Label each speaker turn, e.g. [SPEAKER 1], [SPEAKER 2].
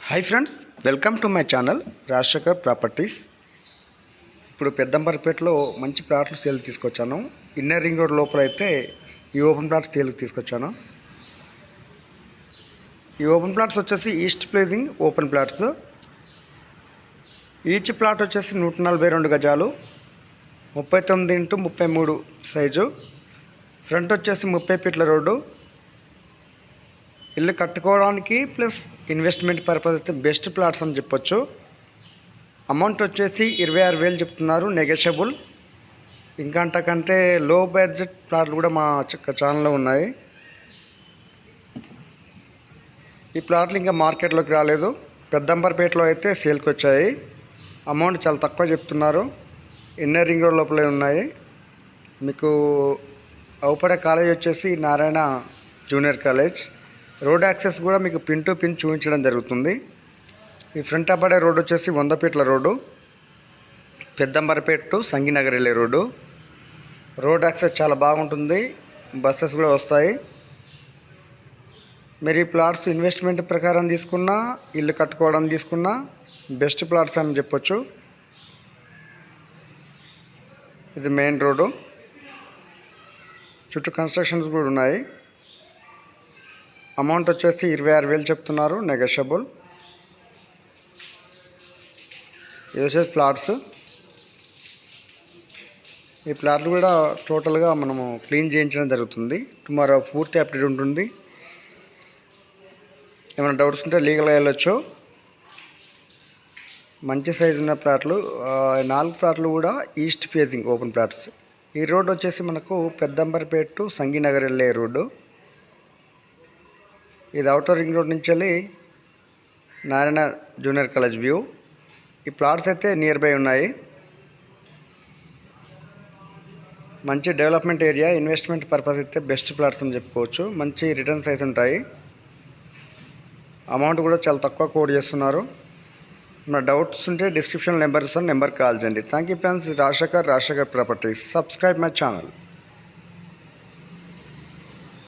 [SPEAKER 1] Hi friends, welcome to my channel Rajasekhar properties. ఇప్పుడు పెద్దంబర్పేటలో మంచి ప్లాట్లు సేల్ తీసుకొచ్చాను. ఇన్నర్ రింగ్ రోడ్ లోపల అయితే ఈ ఓపెన్ ప్లాట్స్ సేల్కి తీసుకొచ్చాను. ఈ ఓపెన్ ప్లాట్స్ వచ్చేసి east placing open plots. Each plot వచ్చేసి 142 గజాలు, 39x33 సైజు. ఫ్రంట్ వచ్చేసి 30 ఫీట్ల రోడ్డు. ఇల్లు కట్టుకోవడానికి ప్లస్ ఇన్వెస్ట్మెంట్ పర్పస్ అయితే బెస్ట్ ప్లాట్స్ అని చెప్పొచ్చు. అమౌంట్ వచ్చేసి 26,000 చెప్తున్నారు, నెగోషియబుల్. ఇంకా అంతకంటే లో బడ్జెట్ ప్లాట్లు కూడా మా ఛానల్లో ఉన్నాయి. ఈ ప్లాట్లు ఇంకా మార్కెట్లోకి రాలేదు. పెద్దంబర్పేటలో అయితే సేల్కి వచ్చాయి. అమౌంట్ చాలా తక్కువ చెప్తున్నారు. ఇన్నర్ రింగ్ రోడ్ లోపలే ఉన్నాయి. మీకు అవుపడే కాలేజ్ వచ్చేసి Narayana junior college. Road access కూడా మీకు పిన్ టు పిన్ చూపించడం జరుగుతుంది. ఈ ఫ్రంట్ అబ్బడే రోడ్ వచ్చేసి 100 ఫీట్ల రోడ్డు, పెద్దంబర్పేట టు సంగీనగర్ వెళ్ళే రోడ్డు. రోడ్ యాక్సెస్ చాలా బాగుంటుంది, బస్సెస్ కూడా వస్తాయి. మీరు ఈ ప్లాట్స్ ఇన్వెస్ట్మెంట్ ప్రకారం తీసుకున్నా, ఇల్లు కట్టుకోవడం తీసుకున్నా బెస్ట్ ప్లాట్స్ అని చెప్పొచ్చు. ఇది మెయిన్ రోడ్డు, చుట్టూ కన్స్ట్రక్షన్స్ కూడా ఉన్నాయి. అమౌంట్ వచ్చేసి 26,000 చెప్తున్నారు, నెగోషియబుల్. ఇది వచ్చేసి ప్లాట్స్. ఈ ప్లాట్లు కూడా టోటల్గా మనము క్లీన్ చేయించడం జరుగుతుంది. టుమారో పూర్తి అప్డేట్ ఉంటుంది. ఏమైనా డౌట్స్ ఉంటే లీగల్గా వెళ్ళొచ్చు. మంచి సైజు ఉన్న ప్లాట్లు. 4 ప్లాట్లు కూడా ఈస్ట్ ఫేసింగ్ ఓపెన్ ప్లాట్స్. ఈ రోడ్ వచ్చేసి మనకు పెద్దంబర్పేట టు సంగీనగర్ వెళ్ళే రోడ్డు. ఇది అవుటర్ రింగ్ రోడ్ నుంచి వెళ్ళి నారాయణ జూనియర్ కాలేజ్ వ్యూ. ఈ ప్లాట్స్ అయితే నియర్ బై ఉన్నాయి. మంచి డెవలప్మెంట్ ఏరియా, ఇన్వెస్ట్మెంట్ పర్పస్ అయితే బెస్ట్ ప్లాట్స్ అని చెప్పుకోవచ్చు. మంచి రిటర్న్ సైజ్ ఉంటాయి. అమౌంట్ కూడా చాలా తక్కువ కోడ్ చేస్తున్నారు. నా డౌట్స్ ఉంటే డిస్క్రిప్షన్ నెంబర్ కాల్ చేయండి. Thank you friends. Rajasekhar properties. Subscribe my channel.